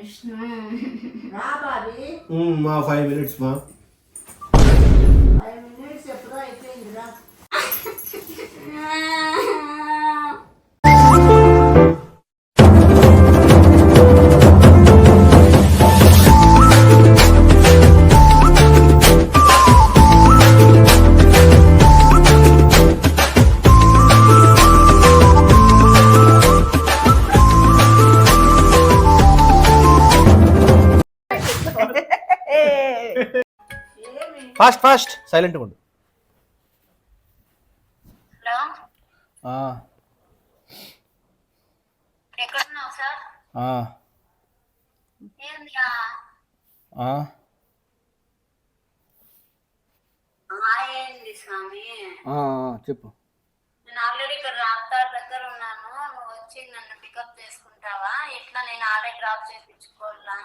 మా 5 minutes మా 5 minutes ఎప్పుడో అయిపోయిందిరా. ఫాస్ట్ సైలెంట్ ఉండు. ఎక్కడున్నావు సార్? ఏంది స్వామి? చెప్పు. నేను ఆల్రెడీ ఇక్కడ రాప్తార్ దగ్గర ఉన్నాను. నువ్వు వచ్చి నన్ను పికప్ చేసుకుంటావా? ఎట్లా నేను ఆడే డ్రాప్ చేయించుకోవాలా?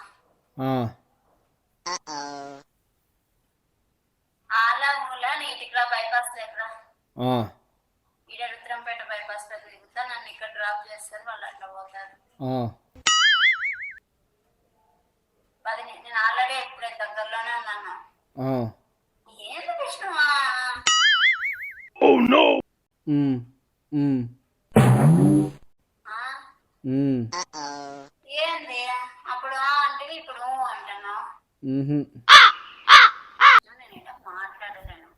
ఆలా మూల నీ ఇక్కడ బైపాస్ దగ్గర ఈడ రుద్రంపేట బైపాస్ దగ్గర దిగుతా. నన్ను ఇక్కడ డ్రాప్ చేస్తారు, వాళ్ళు అట్లా పోతారు. నేను ఆల్రెడీ ఇప్పుడే దగ్గరలోనే ఉన్నాను. ఏంది విష్ణువా? ఏంది అప్పుడు అంటే ఇప్పుడు అంటున్నావు? నేను మాట్లాడలేను.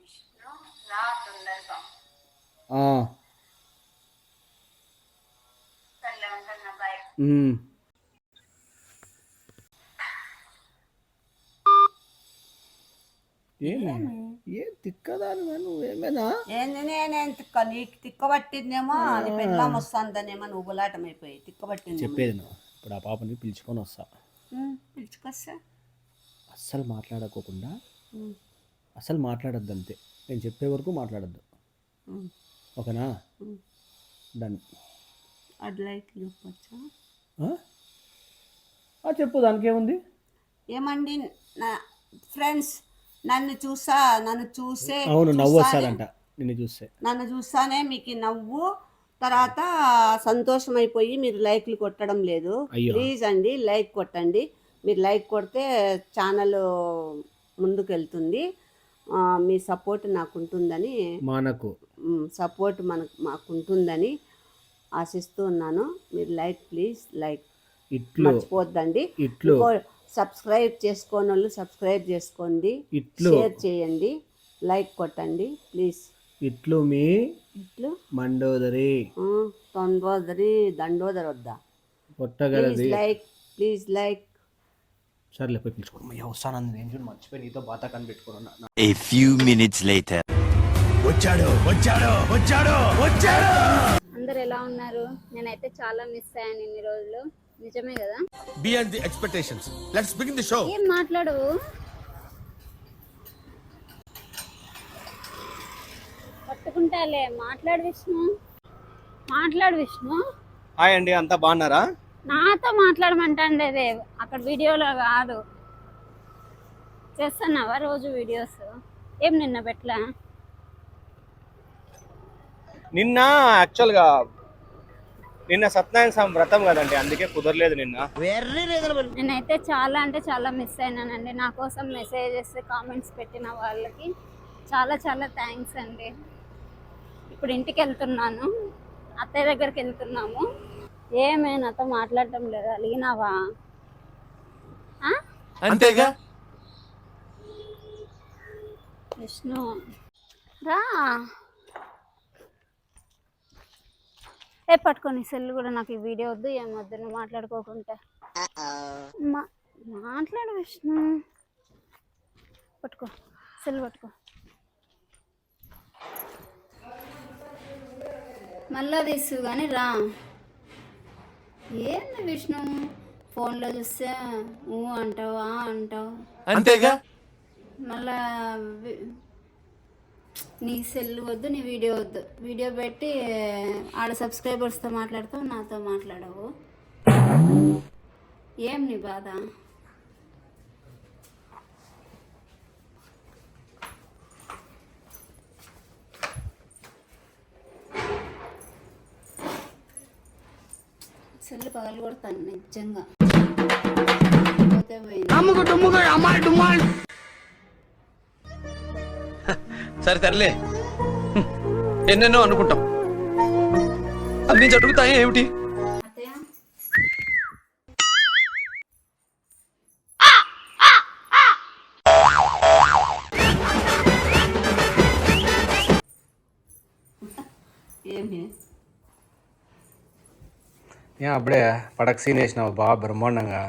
విష్ణు రా తొందరగా. సర్లే ఉంటున్నా, బాయ్. ఏం తిక్కదాను నువ్వేమైనా? ఏంది నేనేం తిక్క? నీకు తిక్క పట్టిందేమో, అది పెళ్ళాం వస్తుందనేమో నువ్వు గులాటం అయిపోయి తిక్క పట్టింది. చెప్పేది నువ్వు. ఇప్పుడు ఆ పాపని పిలుచుకొని వస్తా. పిలుచుకొస్తా. అస్సలు మాట్లాడకోకుండా అసలు మాట్లాడద్దు అంతే. నేను చెప్పే వరకు మాట్లాడద్దు, ఓకేనా? డన్. అడ్ లైక్ చెప్పచ్చా? చెప్పు, దానికి ఏముంది? ఏమండి నా ఫ్రెండ్స్, నన్ను చూసే అవును, నవ్వు వస్తుందంట నిన్ను చూస్తే. నన్ను చూస్తానే మీకు నవ్వు, తర్వాత సంతోషం అయిపోయి మీరు లైక్లు కొట్టడం లేదు. ప్లీజ్ అండి లైక్ కొట్టండి. మీరు లైక్ కొడితే ఛానల్ ముందుకు వెళ్తుంది. మీ సపోర్ట్ నాకు ఉంటుందని, సపోర్ట్ మాకు ఉంటుందని ఆశిస్తూ ఉన్నాను. మీరు లైక్ ప్లీజ్ లైక్ మర్చిపోద్దండి. సబ్స్క్రైబ్ చేసుకోని వాళ్ళు సబ్స్క్రైబ్ చేసుకోండి, షేర్ చేయండి, లైక్ కొట్టండి ప్లీజ్. ఇట్లు మీ మండోదరి దండోదరి వద్దా? Please like. సర్లే పోయి పిలుచుకోండి. వస్తానంది నేను చూడు, మర్చిపోయి నీతో బాతా కనిపెట్టుకున్నా. A few minutes later. వచ్చాడు. అందరు ఎలా ఉన్నారు? నేనైతే చాలా మిస్ అయ్యాను ఇన్ని రోజులు. నిజమే కదా? Beyond the expectations. Let's begin the show. ఏం మాట్లాడు? పట్టుకుంటాలే. మాట్లాడు విష్ణు. హాయ్ అండి, అంతా బాగున్నారా? నాతో మాట్లాడమంటాండేదే, అక్కడ వీడియోలో కాదు. చేస్తున్నావా రోజు వీడియోస్? ఏం నిన్న పెట్లా? నిన్న యాక్చువల్గా సత్యనారాయణ స్వామి వ్రతం కదండి, అందుకే కుదరలేదు నిన్న. నేనైతే చాలా అంటే చాలా మిస్ అయినానండి. నా కోసం మెసేజెస్ కామెంట్స్ పెట్టిన వాళ్ళకి చాలా చాలా థ్యాంక్స్ అండి. ఇప్పుడు ఇంటికి వెళ్తున్నాను, అత్తయ్య దగ్గరికి వెళ్తున్నాము. ఏమే నాతో మాట్లాడటం లేదు? అలిగినావా? అంతేగా విష్ణు రా. పట్టుకొని సెల్ కూడా. నాకు ఈ వీడియో వద్దు, ఏం వద్దు, నువ్వు మాట్లాడుకోకుంటే. మాట్లాడు విష్ణు. పట్టుకో, సెల్ పట్టుకో. మళ్ళా తీసు కానీ రా. ఏంది విష్ణు, ఫోన్లో చూస్తే అంటావా అంటావు అంతేగా. మళ్ళా నీ సెల్ వద్దు, నీ వీడియో వద్దు. వీడియో పెట్టి ఆడ సబ్స్క్రైబర్స్తో మాట్లాడతావు, నాతో మాట్లాడవు. ఏం నీ బాధ? సెల్లు పగలు కొడతాను నిజంగా. సరే తరలే, ఎన్నెన్నో అనుకుంటాం, అన్ని జరుగుతాయి ఏమిటి? అత్తయ్య ఏమి అప్పుడే పడక సీన్ వేసినావు బాగా బ్రహ్మాండంగా.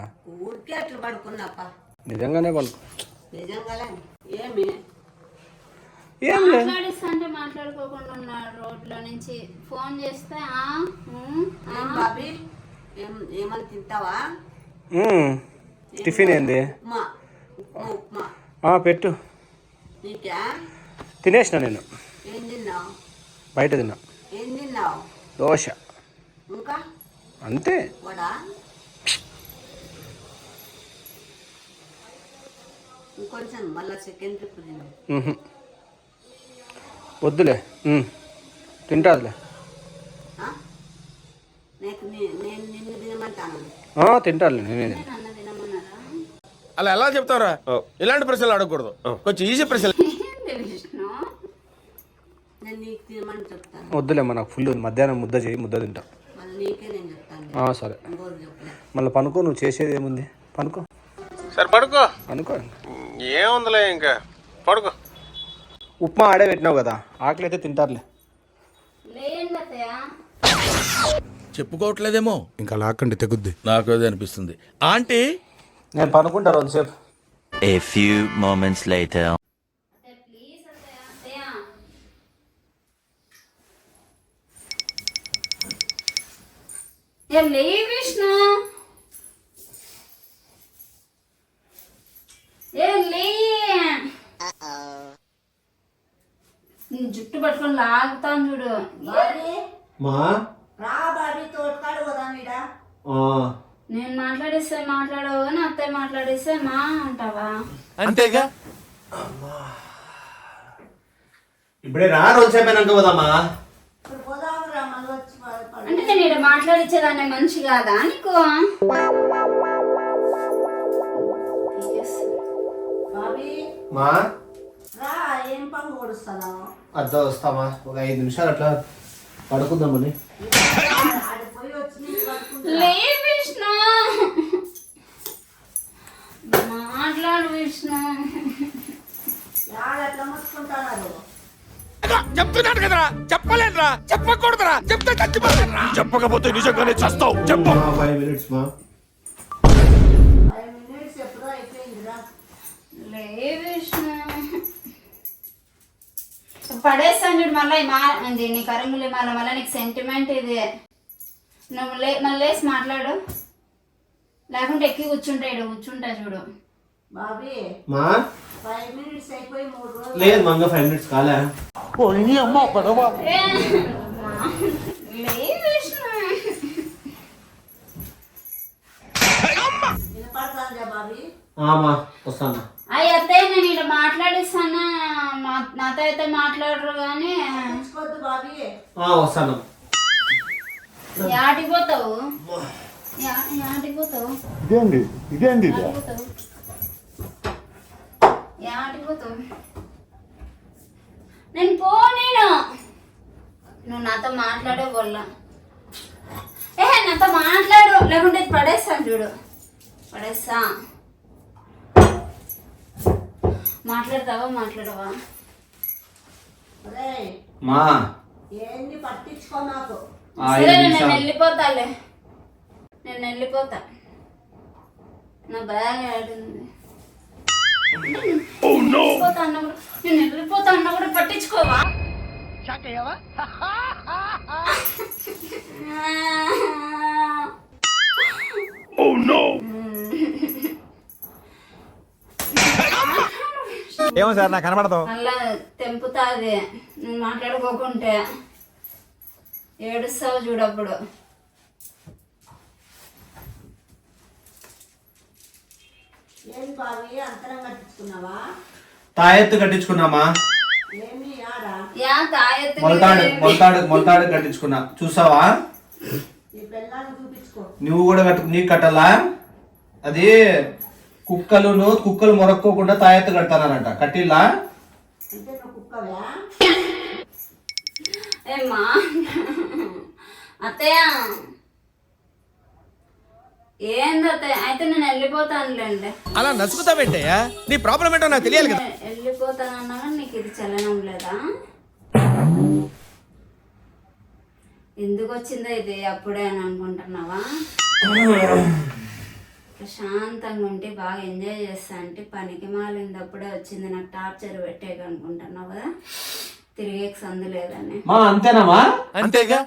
ఊరికే అట్లా పడుకున్నాపా. నిజంగానే పడుకో. నిజంగానే ఏమి ఏం లేదు. మాట్లాడిస్తుంటే మాట్లాడుకోకుండా ఉన్నాడు. రోడ్లో నుంచి ఫోన్ చేస్తే ఏం బాబీ ఏమని తింటావా? టిఫిన్ ఏంది? ఉప్మా. ఉప్మా పెట్టు. నీకా? తినేసిన నేను. ఏం తిన్నావు? బయట తిన్నా. ఏం తిన్నావు? దోశ. ఇంకా అంతే. వడా? ఇంకొంచెం మళ్ళీ సెకండ్ ట్రిప్ తిన్నావు. వద్దులే, తింటాదులే. నేను నిన్ను తినమంటాను. తింటాదులే, నేనే అన్న తినమన్నారా? అలా ఎలా చెప్తారా? ఇలాంటి ప్రశ్నలు అడగకూడదు, కొంచెం ఈజీ ప్రశ్నలు. విష్ణు నేను నీకు తినమని చెప్తాను. వద్దులే, మనకు ఫుల్ మధ్యాహ్నం ముద్ద చేయి, ముద్ద తింటా. మళ్ళీ నీకే నేను చెప్తాను. సరే, ఇంకోటి చెప్పలే. మళ్ళీ పనుకో. నువ్వు చేసేది ఏముంది? పనుకో. సరే పడుకో. అనుకో. ఏముందిలే ఇంకా, పడుకో. ఉప్మా ఆడే పెట్టినావు కదా, ఆకలి అయితే తింటారులే. లేండి అత్తయ్య. చెప్పుకోవట్లేదేమో. ఇంకా లాక్కండి తెగుద్ది. నాకు అదే అనిపిస్తుంది. ఆంటీ నేను పనుకుంటా రోజుసేపు. A few moments later. Please అత్తయ్య. అత్తయ్య లే విష్ణు. లే. నీ జుట్టు పట్టుకొని లాగుతాను చూడు. మా రా బాబీ తోటకాడు కదా మీడా. నేను మాట్లాడిస్తే మాట్లాడవు కానీ అత్తయ్య మాట్లాడిస్తే మా అంటావా? అంతేగా. ఇప్పుడే రా, రోజుసేపు అయినాక పోదామా? ఇప్పుడు పోదాము రా, మళ్ళీ వచ్చి అంటే నేను ఇక్కడ మాట్లాడించేదాన్ని మంచి కాదా నీకు? బాబీ మా రా, ఏం పని కొడుస్తాను? అద్దా వస్తామా? ఒక 5 నిమిషాలు అట్లా పడుకుందామని. ఆడిపోయి వచ్చి నీకు పడుకుంటా. లే విష్ణు, మాట్లాడు విష్ణు. ఎట్లా మొత్తుకుంటున్నారు? చెప్తున్నాడు కదరా, చెప్పలేదురా, చెప్పకూడదురా, చెప్తే చచ్చిపోతారా. చెప్పకపోతే నిజంగానే చస్తావు. చెప్పు. 5 minutes మా. 5 minutes ఎప్పుడో అయిపోయిందిరా. లే విష్ణు, పడేస్తాను చూడు. మళ్ళీ నీ కరంగులి మళ్ళీ నీకు సెంటిమెంట్ ఇది. నువ్వు మళ్ళీ లేసి మాట్లాడు, లేకుంటే ఎక్కి కూర్చుంటా. ఇక్కడ కూర్చుంటా చూడు. బాబీ మా 5 minutes అయిపోయి 3 రోజులు. లేదు మంగ, 5 minutes కాలే. లే విష్ణు. వినపడుతుందా బాబీ? మా వస్తానా. అత్తయ్య నేను ఇక్కడ మాట్లాడిస్తాను. నాతో అయితే మాట్లాడరు కానీ. తీసుకోవద్దు బాబీ. వస్తాను. యాటికి పోతావు? యాటికి పోతావు? యాటికి పోతావు? నేను నువ్వు నాతో మాట్లాడే వల్ల నాతో మాట్లాడు, లేకుంటే పడేస్తాను చూడు. పడేస్తా. మాట్లాడతావా మాట్లాడవా? ఒరేయ్ మా ఏంది పట్టించుకో నాకు. సరే నేను వెళ్ళిపోతాలే. నేను వెళ్ళిపోతా. నా బ్యాగ్ ఆడింది. నేను వెళ్ళిపోతా అన్నా కూడా పట్టించుకోవా? ఏమో సార్ నాకు కనబడతావు. అలా తెంపుతాది నువ్వు మాట్లాడుకోకుంటే. ఏడుస్తావు చూడప్పుడు. ఏంది బాబీ అంతరం కట్టించుకున్నావా? తాయెత్తు కట్టించుకున్నామా? ఏమి ఆడా? యా తాయెత్తు మొలతాడు కట్టించుకున్నా. చూసావా? ఈ పిల్లల్ని చూపించుకో. నువ్వు కూడా నీకు కట్టాలా? అది కుక్కలు మొరక్కోకుండా తాయెత్తు కడతానంట, కట్టిల్లా? అంటే నువ్వు కుక్కవా? ఏమ్మా అత్తయ్య ఏంది అత్తయ్య? అయితే నేను వెళ్ళిపోతానులేండి. అలా నసుకుతావేంటయ్యా? నీ ప్రాబ్లం ఏంటో నాకు తెలియాలి కదా. వెళ్ళిపోతానన్నా కానీ నీకు ఇది చలనం లేదా? ఎందుకు వచ్చిందో ఇది అప్పుడే అని అనుకుంటున్నావా? ప్రశాంతంగా ఉంటే బాగా ఎంజాయ్ చేస్తా అంటే పనికి మాలింది అప్పుడే వచ్చింది నాకు టార్చర్ పెట్టేక అనుకుంటున్నావు కదా, తిరిగే సందు లేదని. అంతేనామా? అంతేగా.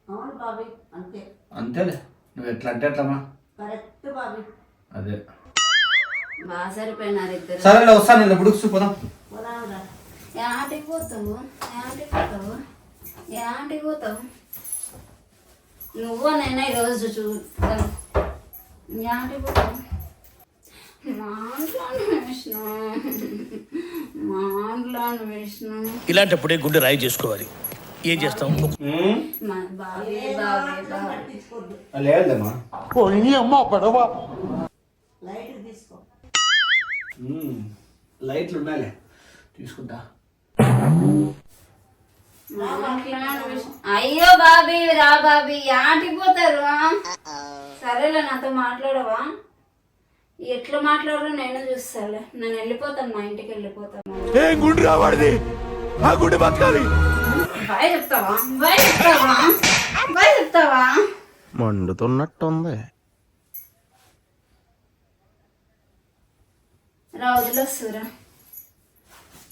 అవును బాబీ, అంతే. అంతేలే, నువ్వు ఎట్లా అంటే ఎట్లమ్మా. కరెక్ట్ బాబీ. అదే బాగా సరిపోయినారు ఇద్దరు. సరేలే, వస్తాను బుడుక్స్ పోదాం. పోదాంరా. యాటికి పోతావు? యాటికి పోతావు? యాటికి పోతావు? నువ్వు నేను ఈరోజు చూద్దాం. యాటికి పోతావు? మాట్లాడు విష్ణు. ఇలాంటప్పుడే గుండె రాయి చేసుకోవాలి. ఏం చేస్తాం? బాబీ బాబీ బాబీ పట్టించుకోద్దు. లేదమ్మా, లైట్ తీసుకో. లైట్లు ఉన్నాయిలే, తీసుకుంటా. మాట్లాడు విష్ణు. అయ్యో బాబీ రా బాబీ, యాటికి పోతారు? సరేలే నాతో మాట్లాడవా? ఎట్లా మాట్లాడరు నేను చూస్తాలే. నేను వెళ్ళిపోతాను, మా ఇంటికి వెళ్ళిపోతాను. ఏం గుండు రావాడిది? ఆ గుండె బతకాలి. బాయ్ చెప్తావా? బాయ్ చెప్తావా? బాయ్ చెప్తావా? మండుతున్నట్టుంది. రా వదిలేస్తురా,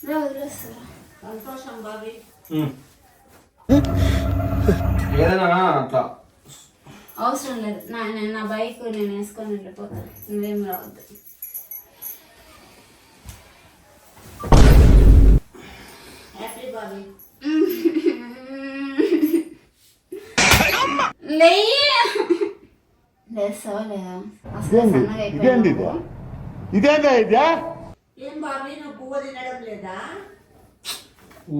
రా వదిలేస్తురా. సంతోషం బాబీ. ఏదైనా అట్లా అవసరం లేదు, నా బైక్ నేను వేసుకొని వెళ్ళిపోతాను, నువ్వేం రావద్దు. హ్యాపీ బాబీ. లేస్తావా లేదా? అసలు సన్నగా అయిపోయావు. ఏం బాబీ, నువ్వు పువ్వు తినడం లేదా?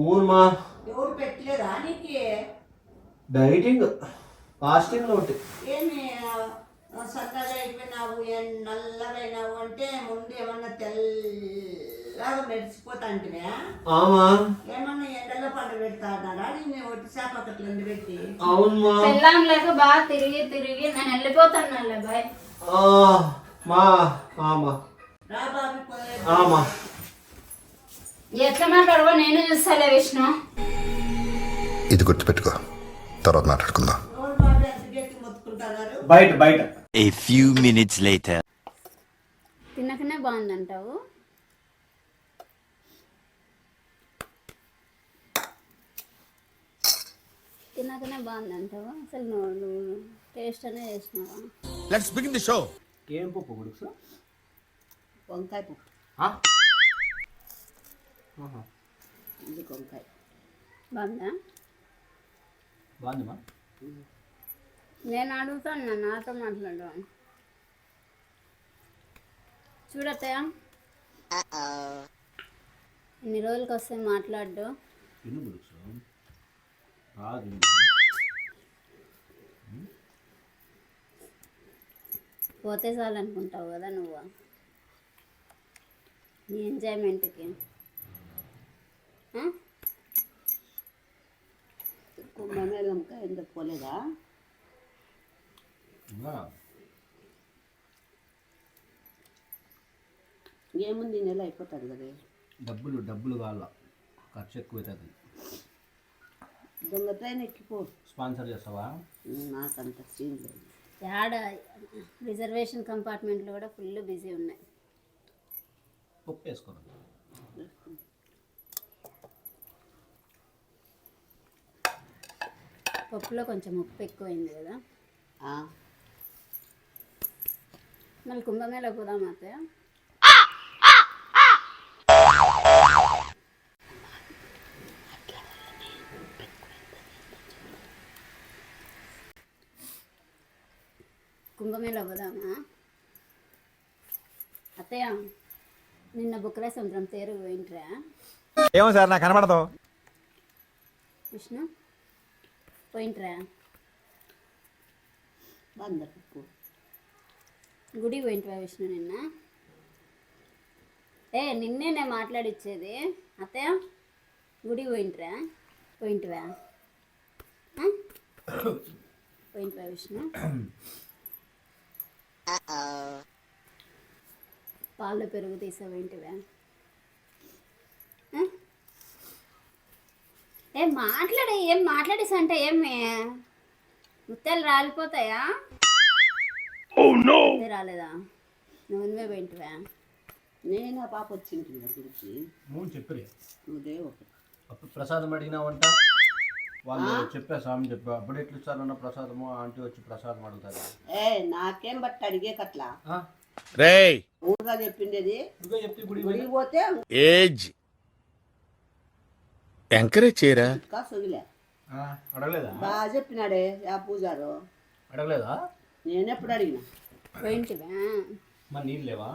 ఊర్మా ఎవరు పెట్టలేదా నీకు? డైటింగ్, ఫాస్టింగ్ ఒకటి. ఏమి సన్నగా అయిపోయినావు, నల్లగైనావు అంటే ముందు ఏమన్నా తెల్లగా మెరిసిపోతా అంటే ఆమా, ఏమన్నా ఎండలో పండు పెడతాడారా నేను ఒట్టి చేప ఒకటి పెట్టి? అవునమ్మా. పెళ్ళాం లేక బాగా తిరిగి తిరిగి నేను వెళ్ళిపోతాను. బాయ్. మా ఆమా రా బాబీ, పోయే. ఆమా, ఎట్లా మాట్లాడవో నేను చూస్తాలే విష్ణు. ఇది గుర్తుపెట్టుకో, తర్వాత మాట్లాడుకుందాం. ఎవరు బాబీ అంత గట్టి మొత్తుకుంటున్నారు? బయట. A few minutes later. తినకనే బాగుందంటావు? తినకనే బాగుందంటావు? అసలు నువ్వు టేస్ట్ అనే చేసినావా? Let's begin the show. ఏం పప్పు గుడుసు? వంకాయ పప్పు. ఇది వంకాయ. బాగుందా? బాగుందమ్మా. నేను అడుగుతాను, నాతో మాట్లాడు. చూడత్తయ్య, ఇన్ని రోజులకి వస్తే మాట్లాడు. పోతే చాలు అనుకుంటావు కదా నువ్వు నీ ఎంజాయ్మెంట్కి. కుంభమేళంకా ఎందుకు పోలేదా? ఏముంది, నెల అయిపోతుంది కదా. డబ్బులు కావాల, ఖర్చు ఎక్కువ అవుతుంది. దొంగ ట్రైన్ ఎక్కిపో. స్పాన్సర్ చేస్తావా? నాకంత సీన్ లేదు. యాడ రిజర్వేషన్ కంపార్ట్మెంట్లు కూడా ఫుల్ బిజీ ఉన్నాయి. పప్పు వేసుకోవాలి. పప్పులో కొంచెం ఉప్పు ఎక్కువైంది కదా. మళ్ళీ కుంభమేళ పోదాం అత్తయ్య. కుంభమేళ పోదామా అత్తయ్య? నిన్న బుక్కల సముద్రం తేరు పోయింట్రా? ఏమో సార్, నాకు కనబడదు. విష్ణు పోయింట్రా? అందరికి ఎక్కువ. గుడి పోయింటివా విష్ణు నిన్న? నిన్నే నేను మాట్లాడిచ్చేది. అత్తయ్య గుడి పోయింటివా? పోయింటివా విష్ణు? పాలు పెరుగు తీసా పోయింటివా? ఏం మాట్లాడేసా అంటే ఏమి ముత్యాలు రాలిపోతాయా? రాలేదా? నువ్వే పోయింటివా? నేను ఆ పాప వచ్చింది గురించి నువ్వు చెప్పరే నువ్వుదే ఒకటి అప్పుడు ప్రసాదం అడిగినావంట, వాళ్ళు చెప్పా స్వామి చెప్పా. అప్పుడు ఎట్లు ఇస్తారన్న ప్రసాదము? ఆంటీ వచ్చి ప్రసాదం అడుగుతారు. నాకేం బట్టి అడిగేకట్లా రేయ్ ఊరుగా చెప్పిండేది. నువ్వే చెప్తే గుడి గుడికి పోతే ఏజ్ ఎంకరేజ్ చేయరా? సొగిలే అడగలేదా? బాగా చెప్పినాడే ఆ పూజారు. అడగలేదా? నేనెప్పుడు అడిగినా? పోయింటివా? మరి నీళ్ళు లేవా?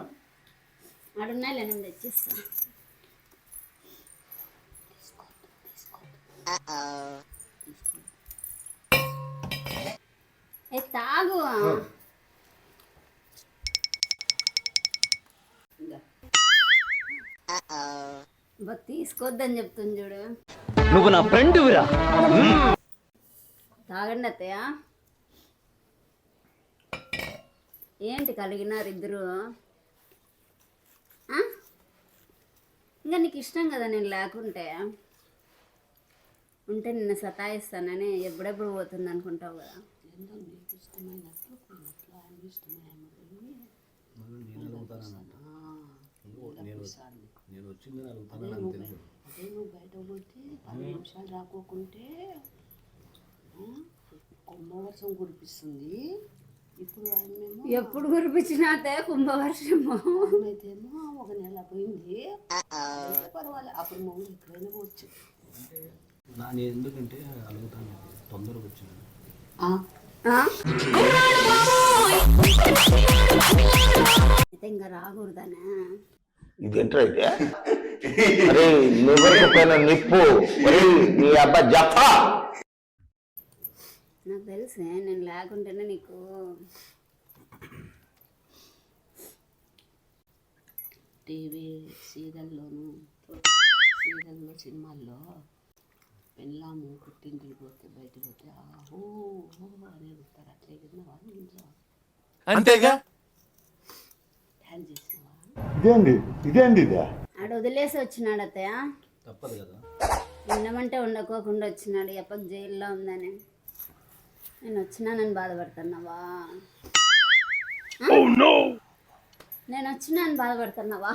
అడున్నాయిలే, నేను తెచ్చిస్తా. తాగు. తీసుకోవద్దని చెప్తుంది చూడు. నువ్వు నా ఫ్రెండ్ విరా. తాగండి అత్తయ్య. ఏంటి కలిగినారు ఇద్దరు? ఇంకా నీకు ఇష్టం కదా నేను లేకుంటే. ఉంటే నిన్ను సతాయిస్తానని ఎప్పుడెప్పుడు పోతుంది అనుకుంటావు కదా. నేను వచ్చింది అడుగుతాను. అదే నువ్వు బయట పోతే 10 నిమిషాలు రాకోకుంటే కుంభవర్షం కురిపిస్తుంది. ఇప్పుడు ఎప్పుడు కురిపించినా కుంభవర్షము అయితేమో 1 నెల పోయింది. పర్వాలేదు, అప్పుడు మమ్మల్ని ఎక్కడైనా పోవచ్చు. నేను ఎందుకంటే అడుగుతాను, తొందరగా వచ్చింది. అయితే ఇంకా రాకూడదనా? ఇదేంట్రా అయితే? అరే లివర్కు పైన నిప్పు నీ అబ్బా జఫా. నాకు తెలుసే, నేను లేకుంటేనే నీకు. టీవీ సీరియల్లో సినిమాల్లో పెళ్ళాము పుట్టింటికి పోతే బయటకు పోతే ఆహో అని అడుగుతారు. అట్లే కదా వాళ్ళు ఇంట్లో అంతేగా. డ్యాన్స్ చేసినవా? ఇదేంది ఆడ వదిలేసి వచ్చినాడు అత్తయ్య. తప్పదు కదా, ఉండమంటే ఉండకోకుండా వచ్చినాడు. ఎప్పటికి జైల్లో ఉందని. నేను వచ్చినానని బాధపడుతున్నావా? నేను వచ్చినానని బాధపడుతున్నావా?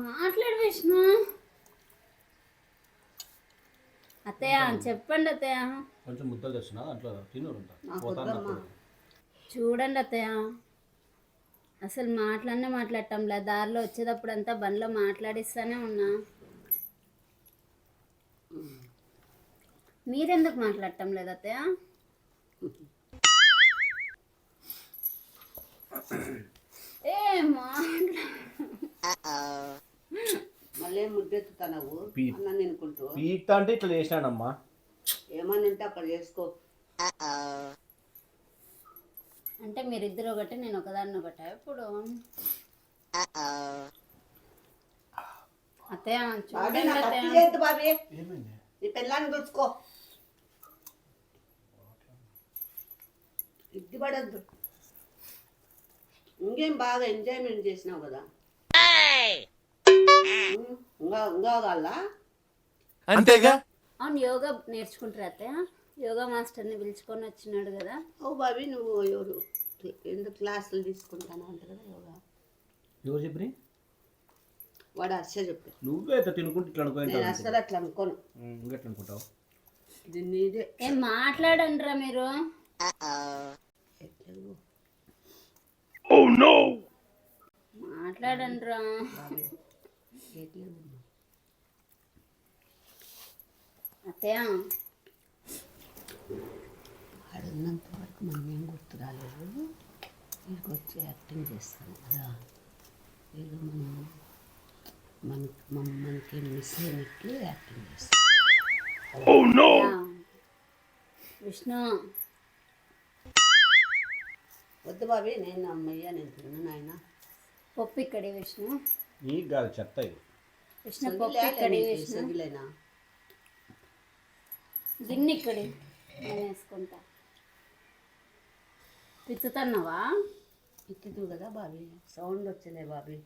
మాట్లాడు విష్ణు. అత్తయ్య చెప్పండి అత్తయ్య. కొంచెం ముద్దలు తెచ్చిన దాంట్లో తినూరు. చూడండి అత్తయ్య, అసలు మాట్లాడటంలే. దారిలో వచ్చేటప్పుడు అంతా బండ్లో మాట్లాడిస్తానే ఉన్నా. మీరెందుకు మాట్లాడటం లేదు అత్తయ్య? మళ్ళీ ముద్దెత్తుతావు అన్న అనుకుంటూ పీక్తా అంటే ఇట్లా చేసినానమ్మా. ఏమని ఉంటే అక్కడ చేసుకో. అంటే మీరిద్దరు ఒకటి, నేను ఒకదాన్ని ఒకటా ఇప్పుడు? అత్తయ్య చూడండి అత్తయ్య. బాబీ నీ పిల్లాన్ని చూసుకో, ఇద్దిపడద్దు. ఇంకేం బాగా ఎంజాయ్మెంట్ చేసినావు కదా. ఇంకా కావాలా? అంతేగా. అవును, యోగా నేర్చుకుంటారు అత్తయ్య. యోగా మాస్టర్ని పిలుచుకొని వచ్చినాడు కదా. ఓ బాబీ, నువ్వు ఎవరు ఎందుకు క్లాసులు తీసుకుంటాను అంట కదా యోగా? ఎవరు చెప్పి? వాడు అస్సలు చెప్పాడు. నువ్వే తినుకుంటే ఇట్లా అనుకో. నేను అస్సలు అట్లా అనుకోను. ఇంకెట్లా అనుకుంటావు? దీన్ని ఇదే ఏం మాట్లాడండిరా మీరు. మాట్లాడండిరా. అత్తయ్య ఆడున్నంత వరకు మనం ఏం గుర్తు రాలేదు. వీళ్ళకి వచ్చి యాక్టింగ్ చేస్తాను కదా, ఏదో మనకి మిస్ అయినట్లు యాక్టింగ్ చేస్తాం. విష్ణు వద్దు బాబీ, నేను అమ్మయ్య నేను తిన్నాను ఆయన. పప్పు ఇక్కడి విష్ణు. నీకు కాదు చెత్త ఇది. విష్ణు పప్పు ఇక్కడి విష్ణు. సొగిలేనా గిన్నె ఇక్కడి నేను వేసుకుంటా. పిచ్చుతున్నావా? ఇత్తుదు కదా బాబీ, సౌండ్ వచ్చలే బాబీ.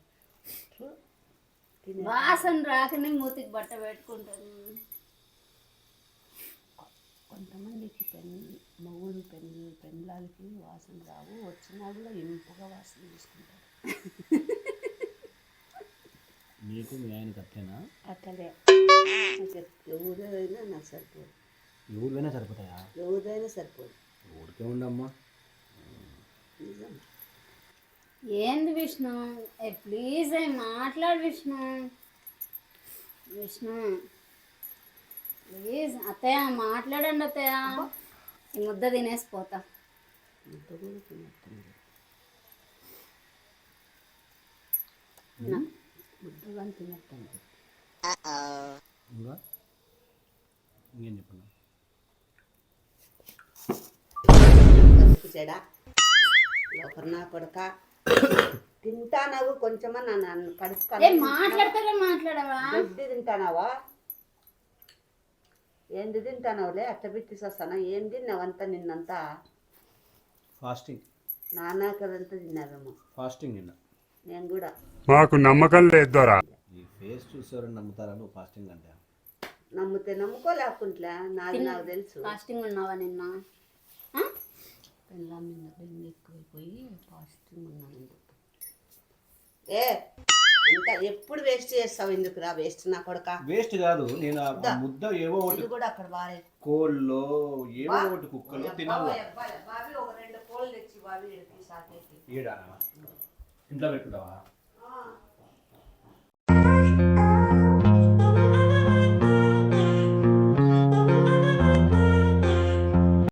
వాసన రాకనే మూతికి బట్ట పెట్టుకుంటాను. కొంతమందికి మొగుడు పెళ్ళాలకి వాసన రావు, వచ్చినా కూడా ఇంపుగా వాసన తీసుకుంటారు. నీకు మీ ఆయనకి అట్లేనా? అట్లే ఎవరైనా నాకు సరిపోదు. ఎవరికైనా సరిపోతాయా? ఎవరైనా సరిపోదు. ఊరికే ఉండమ్మా. నిజం. ఏంది విష్ణు? ప్లీజ్ మాట్లాడు విష్ణు. విష్ణు ప్లీజ్ అత్తయ్య మాట్లాడండి అత్తయ్య. ఈ ముద్ద తినేసిపోతా. ముద్ద కూడా తినట్టుంది. ముద్ద కానీ తినట్టుంది. ఇంకా ఇంకేం చెప్పండి. చెడా లోపల నా కొడక తింటానావు కొంచెమా నన్ను కడుపు మాట్లాడతారా? మాట్లాడవా? గడ్డి తింటానావా? ఏంది తింటానావులే అట్ట పెట్టి వస్తానా? ఏం తిన్నావంతా నిన్నంతా? ఫాస్టింగ్. నాన్న కదంతా తిన్నారమ్మా. ఫాస్టింగ్ నిన్న. నేను కూడా. మాకు నమ్మకం లేదురా. ఈ ఫేస్ చూసేవారు నమ్ముతారా నువ్వు ఫాస్టింగ్ అంటే? నమ్మితే నమ్ముకోలేకుంట్లే, నాది నాకు తెలుసు. ఫాస్టింగ్ ఉన్నావా నిన్న? పెళ్ళాం నిన్న బెంగ ఎక్కువైపోయి ఫాస్టింగ్ ఉన్నాను. ఏ అంతా ఎప్పుడు వేస్ట్ చేస్తావు? ఎందుకురా వేస్ట్ నా కొడక? వేస్ట్ కాదు, నేను ఆ ముద్ద ఏవో ఒకటి ఇది కూడా అక్కడ బాగా కోళ్ళు ఏవో ఒకటి కుక్కలు తినాలి. బాబీ ఒక 2 కోళ్ళు తెచ్చి బాబీ సాకేకి. ఈడ ఇంట్లో పెట్టుకుంటావా?